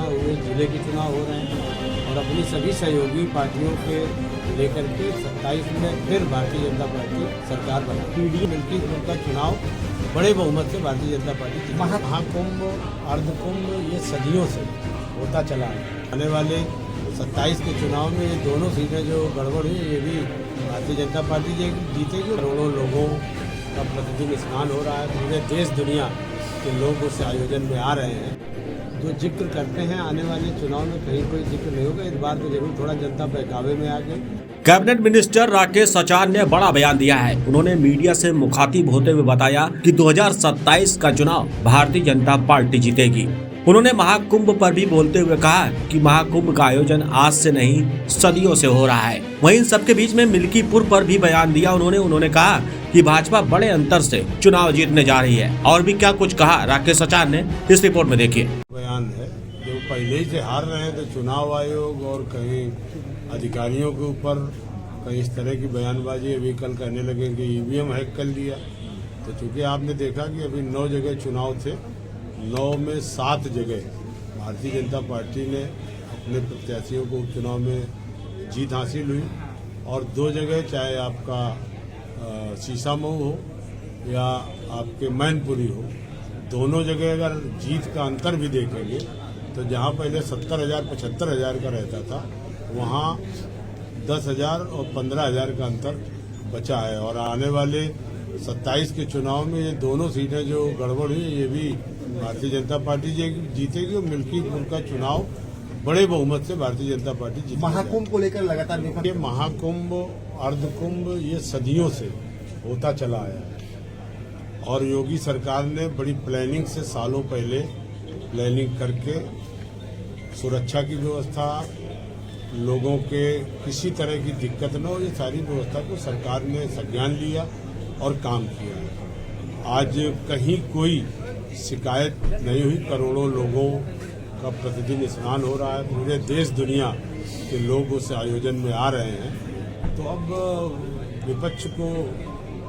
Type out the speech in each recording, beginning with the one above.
चुनाव हुए, जिले के चुनाव हो रहे हैं और अपनी सभी सहयोगी पार्टियों के लेकर के 27 में फिर भारतीय जनता पार्टी सरकार बनाई। मिल्कीपुर का चुनाव बड़े बहुमत से भारतीय जनता पार्टी जीती। महाकुंभ अर्धकुंभ ये सदियों से होता चला है। आने वाले 27 के चुनाव में ये दोनों सीटें जो गड़बड़ हुई ये भी भारतीय जनता पार्टी जीतेगी। करोड़ों लोगों का प्रतिदिन स्नान हो रहा है, पूरे देश दुनिया के लोग उस आयोजन में आ रहे हैं। जो जिक्र करते हैं आने वाले चुनाव में कहीं कोई जिक्र नहीं होगा। इस बार तो जरूर थोड़ा जनता बहकावे में आ गई। कैबिनेट मिनिस्टर राकेश सचार ने बड़ा बयान दिया है। उन्होंने मीडिया से मुखातिब होते हुए बताया कि 2027 का चुनाव भारतीय जनता पार्टी जीतेगी। उन्होंने महाकुंभ पर भी बोलते हुए कहा कि महाकुंभ का आयोजन आज से नहीं सदियों से हो रहा है। वहीं इन सबके बीच में मिल्कीपुर पर भी बयान दिया उन्होंने कहा कि भाजपा बड़े अंतर से चुनाव जीतने जा रही है। और भी क्या कुछ कहा राकेश सचार ने, इस रिपोर्ट में देखिए। बयान है जो पहले ही से हार रहे हैं तो चुनाव आयोग और कहीं अधिकारियों के ऊपर कहीं इस तरह की बयानबाजी अभी कल करने लगे कि ईवीएम हैक कर लिया। तो चूंकि आपने देखा कि अभी 9 जगह चुनाव थे, 9 में 7 जगह भारतीय जनता पार्टी ने अपने प्रत्याशियों को उपचुनाव में जीत हासिल हुई और 2 जगह चाहे आपका शीशामऊ हो या आपके मैनपुरी हो, दोनों जगह अगर जीत का अंतर भी देखेंगे तो जहां पहले 70,000 75,000 का रहता था वहां 10,000 और 15,000 का अंतर बचा है। और आने वाले 27 के चुनाव में ये दोनों सीटें जो गड़बड़ हुई ये भी भारतीय जनता पार्टी जीतेगी और मिल्कीपुर का चुनाव बड़े बहुमत से भारतीय जनता पार्टी जीतेगी। महाकुंभ को लेकर लगातार ये महाकुंभ अर्धकुंभ ये सदियों से होता चला आया है और योगी सरकार ने बड़ी प्लानिंग से सालों पहले प्लानिंग करके सुरक्षा की व्यवस्था, लोगों के किसी तरह की दिक्कत न हो, ये सारी व्यवस्था को सरकार ने संज्ञान लिया और काम किया। आज कहीं कोई शिकायत नहीं हुई। करोड़ों लोगों का प्रतिदिन स्नान हो रहा है, पूरे देश दुनिया के लोग उस आयोजन में आ रहे हैं। तो अब विपक्ष को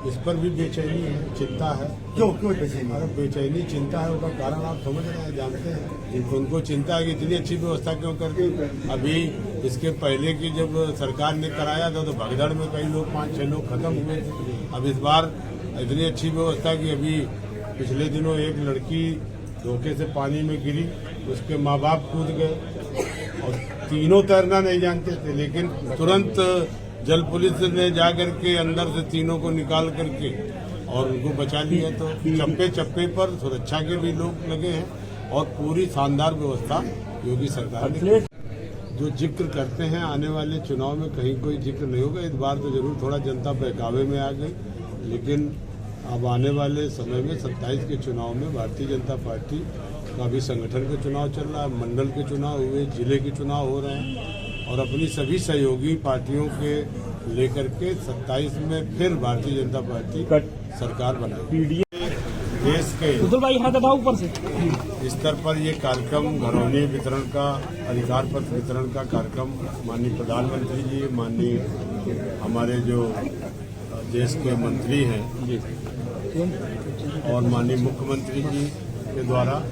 इस पर भी बेचैनी है, चिंता है। क्यों बेचैनी? अरे बेचैनी चिंता है, उसका कारण आप समझ रहे हैं, जानते हैं। उनको चिंता है कि इतनी अच्छी व्यवस्था क्यों करके अभी इसके पहले की जब सरकार ने कराया था तो भगदड़ में कई लोग 5-6 लोग खत्म हुए थे। अब इस बार इतनी अच्छी व्यवस्था कि अभी पिछले दिनों एक लड़की धोखे से पानी में गिरी, उसके माँ बाप कूद गए और तीनों तैरना नहीं जानते थे, लेकिन तुरंत जल पुलिस ने जाकर के अंदर से तीनों को निकाल करके और उनको बचा लिया। तो चप्पे चप्पे पर सुरक्षा के भी लोग लगे हैं और पूरी शानदार व्यवस्था योगी सरकार ने। जो जिक्र करते हैं आने वाले चुनाव में कहीं कोई जिक्र नहीं होगा। इस बार तो जरूर थोड़ा जनता बहकावे में आ गई, लेकिन अब आने वाले समय में 27 के चुनाव में भारतीय जनता पार्टी का भी संगठन के चुनाव चल रहा है, मंडल के चुनाव हुए, जिले के चुनाव हो रहे हैं और अपनी सभी सहयोगी पार्टियों के लेकर के 27 में फिर भारतीय जनता पार्टी सरकार बनाएगी। देश के ऊपर से स्तर पर ये कार्यक्रम घरौनी वितरण का, अधिकार पत्र वितरण का कार्यक्रम माननीय प्रधानमंत्री जी, माननीय हमारे जो देश के मंत्री हैं और माननीय मुख्यमंत्री जी के द्वारा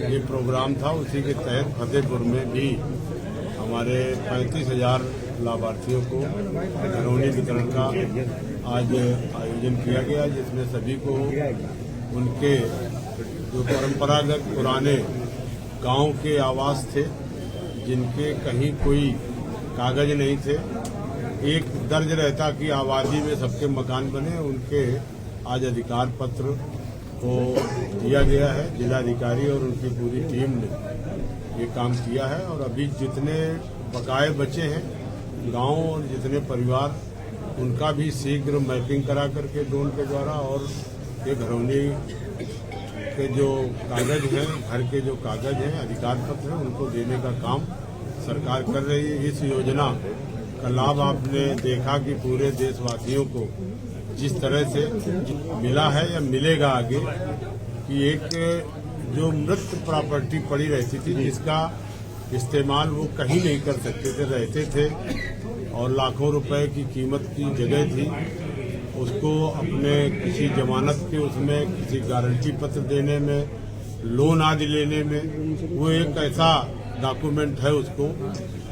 ये प्रोग्राम था। उसी के तहत फतेहपुर में भी हमारे 35,000 लाभार्थियों को घरौनी वितरण का आज आयोजन किया गया, जिसमें सभी को उनके जो परंपरागत पुराने गांव के आवास थे, जिनके कहीं कोई कागज नहीं थे, एक दर्ज रहता कि आबादी में सबके मकान बने, उनके आज अधिकार पत्र को दिया गया है। जिलाधिकारी और उनकी पूरी टीम ने ये काम किया है और अभी जितने बकाए बचे हैं गांव और जितने परिवार, उनका भी शीघ्र मैपिंग करा करके ड्रोन के द्वारा और ये घरौनी के जो कागज हैं, घर के जो कागज हैं, अधिकार पत्र हैं, उनको देने का काम सरकार कर रही है। इस योजना का लाभ आपने देखा कि पूरे देशवासियों को जिस तरह से मिला है या मिलेगा आगे, कि एक जो मृत प्रॉपर्टी पड़ी रहती थी जिसका इस्तेमाल वो कहीं नहीं कर सकते थे, रहते थे और लाखों रुपए की कीमत की जगह थी, उसको अपने किसी जमानत के उसमें किसी गारंटी पत्र देने में लोन आदि लेने में वो एक ऐसा डॉक्यूमेंट है उसको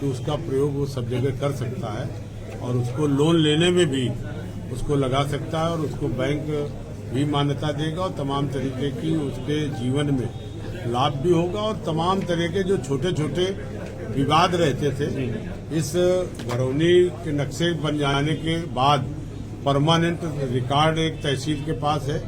कि उसका प्रयोग वो सब जगह कर सकता है और उसको लोन लेने में भी उसको लगा सकता है और उसको बैंक भी मान्यता देगा और तमाम तरीके की उसके जीवन में लाभ भी होगा और तमाम तरह के जो छोटे छोटे विवाद रहते थे इस घरौनी के नक्शे बन जाने के बाद परमानेंट रिकॉर्ड एक तहसील के पास है